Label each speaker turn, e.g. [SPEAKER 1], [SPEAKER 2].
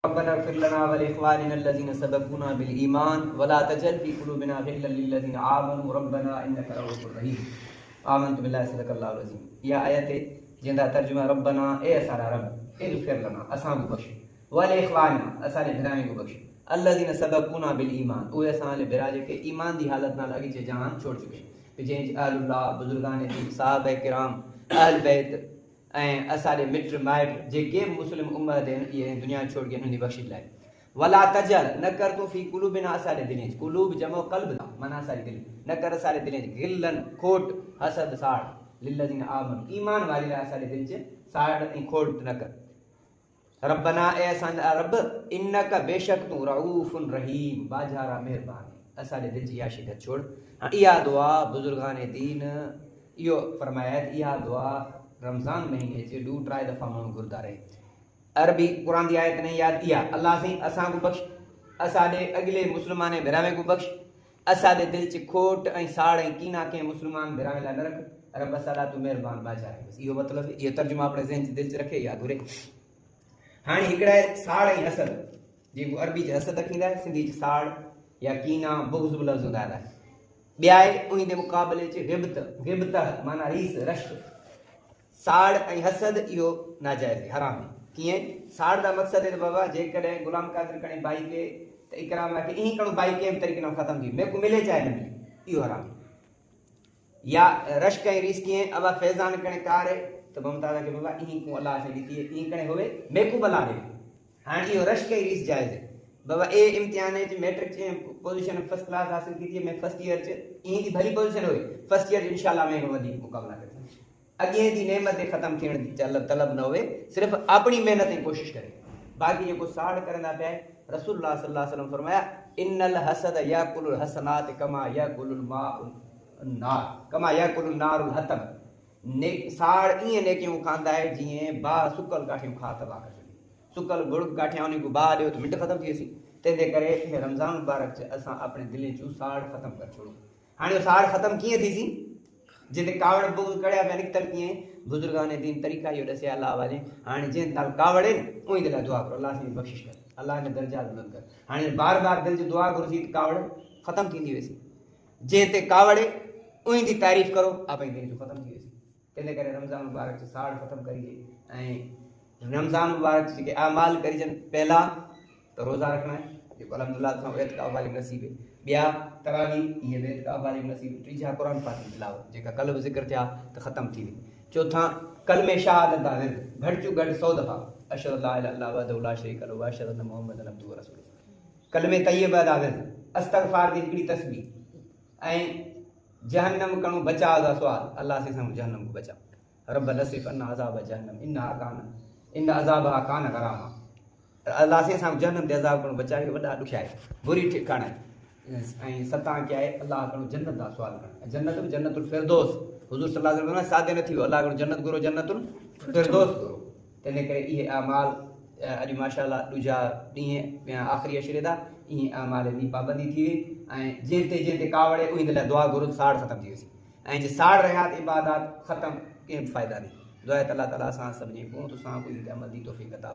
[SPEAKER 1] ربنا اغفر لنا ولإخواننا الذين سبقونا بالإيمان ولا تجعل في قلوبنا غلا للذين آمنوا ربنا إنك رؤوف رحيم آمنت بالله صدق الله العظيم. या आयत जिंदा तर्जुमा रब्बना ए असारा रब इग़फिर लना असां को बख्श वलिइख़वानिना असारे भिराए को बख्श अल्लज़ीना सबक़ूना बिल ईमान उहे असां भिरा जेके ईमान दी हालत नाल अॻिचे जहान छोड़ चुके जंहिं अहलुल्लाह बुज़ुर्गान दीन साहबा किराम अहल बैत ऐं असारे मिट माइट जेके मुस्लिम उम्मत आहिनि इहे दुनिया छोड़ के हुनजी बख़्शिश लाइ वला तजल न कर तूं फी कुलूबिना असारे दिलें कुलूब जमो क़ल्ब माना असारे दिल न कर असारे दिलें गिलन खोट हसद साड़ लिल्लज़ीना आमनू ईमान वारी लाइ असारे दिल च साड़ ऐं खोट न कर रब्बना ए असांजा रब इन्नक बेशक तूं रऊफ़ुन रहीम बाजारा मेहरबान असारे दिल जी इहा शिदत छोड़ इहा दुआ बुज़ुर्गान दीन इहो फरमाया इहा दुआ रमज़ान महीने च 2-3 दफ़ा माण्हू घुरदा रहे अरबी कुरान दी आयत नहीं याद इहा अल्लाह से असां को बख्श असाडे अगले मुसलमान बिरावे को बख्श असाडे दिल च खोट ऐं साड़ ऐं कीना के मुसलमान बिरावे ला न रख रब असाडा तू मेहरबान बाजा है बस इहो मतलब इहो तर्जुमा अपने ज़हन च दिल च रखे याद घुरे हाणे हिकिड़ा साड़ ऐं हसद जेको अरबी च हसद थींदा आहे सिंधी च साड़ या कीना बुग़्ज़ बि लफ़्ज़ हूंदा आहिनि ॿिया आहे उन जे मुक़ाबले च गिबत माना रीस रश्क साड़ ऐं हसद इहो नाजाइज़ आहे हराम आहे कीअं साड़ का मक़सद है बाबा जेकॾहिं गुलाम कादिर कणे भाई के त इकराम खे ईअं करणो भाई कंहिं बि तरीक़े सां ख़तमु थी मेरे को मिले चाहे न मिले इहो हराम या रश्क ऐं रीस कीअं अबा फैज़ान कणे कार त ममताज़ खे बाबा ईअं को अलाह खे ॾिठी ईअं कणे होवे मेरे को भला ॾे हाणे इहो रश्क ऐं रीस जाइज़ है बाबा ए इम्तिहान च मैट्रिक च पोजीशन फर्स्ट क्लास हासिल की थी मैं फर्स्ट ईयर च ईअं जी भली पोजीशन हुई फर्स्ट ईयर इंशाअल्लाह में वधीक मुक़ाबला करे अगे दी नेमत ख़त्म थियण जी तलब न हुए सिर्फ अपनी मेहनत ऐं कोशिश करे बाक़ी जेको साड़ करंदा पिया रसूलुल्लाह सल्लल्लाहु अलैहि वसल्लम फरमाया इन्नल हसद याकुलुल हसनात कमा याकुलुल माउन नार कमा याकुलुल नारुल हतम ने साड़ ईअं नेकियूं खांदा आहे जीअं बाह सुकल काठियूं खा तबाह करे सुकल गुड़ काठियां उन को बाह ॾियो त मिंट ख़त्म थी वेंदी तंहिंजे करे रमज़ान मुबारक च असां अपने दिलि जूं साड़ ख़त्म करे छोड़ूं हाणे साड़ ख़त्म कीअं थींदी जिते कावड़ बुग कड़िया पिया निकितल कीअं बुज़ुर्गान दीन तरीक़ा इहो ॾसिया अलाह वाले हाणे जंहिं ताल कावड़ आहिनि उन जे लाइ दुआ करो अलाह साईं बख़्शिश कर अलाह ने दर्जा बुलंद कर हाणे बार बार दिलि जी दुआ घुरिजी त कावड़ ख़त्म थींदी वेंदी जंहिं ते कावड़ उन जी तारीफ़ करो आप दिलि जो ख़त्म थी वेंदी तंहिंजे करे रमज़ान मुबारक च साड़ ख़त्म करिजे ऐं रमज़ान मुबारक जेके अमाल करिजनि पहला त रोज़ा रखना है जेको अल्हम्दुलिल्लाह असां एतिकाफ़ वाली नसीब है ॿिया तरावी इहे बि एतिकाफ़ वाली नसीब टीजा क़ुरान पाक जी तिलावत जेका कल्ह बि ज़िक्र थिया त ख़त्म थी वई चौथा कलमे शहादत दा विर्द घटि चूं घटि 100 दफ़ा अशहदु अल्ला इलाहा इल्लल्लाह वहदहु ला शरीका लहू व अशहदु अन्न मुहम्मदन अब्दुहु व रसूलुहु कलमे तय्यबा दा विर्द अस्तग़फ़ार दी हिकिड़ी तस्बीह ऐं जहन्नम कणो बचाव दा सुवाल अल्लाह से जहन्नम को बचा रब लसिफ अन अज़ाब जहन्नम इन अज़ाबहा कान गरामा अल्लाह से जहन्नम दे अज़ाब कणो बचाए वॾा ॾुखिया आहे बुरी ठिकाना आहे ऐं सतां क्या है अल्लाह करो जन्नत दा सवाल कर जन्नत भी जन्नतुल फिरदौस हुजूर सल्लल्लाहु अलैहि वसल्लम सादे न थियो अल्लाह करो जन्नत गुरो जन्नतुल फिरदौस गुरो तने करे इहे अमाल अॼु माशाअल्लाह ॾुजा ॾींहं आख़िरी अशरे दा इहे अमाल जी पाबंदी थी वई ऐं जंहिं ते कावड़े उन जे लाइ दुआ घुरो साड़ ख़त्म थी वेंदी ऐं जे साड़ रहिया त इबादत ख़त्म कंहिं फ़ाइदा नहीं दुआ अल्लाह ताला असां सभिनी को तो सां कोई अमल दी तौफ़ीक़ अता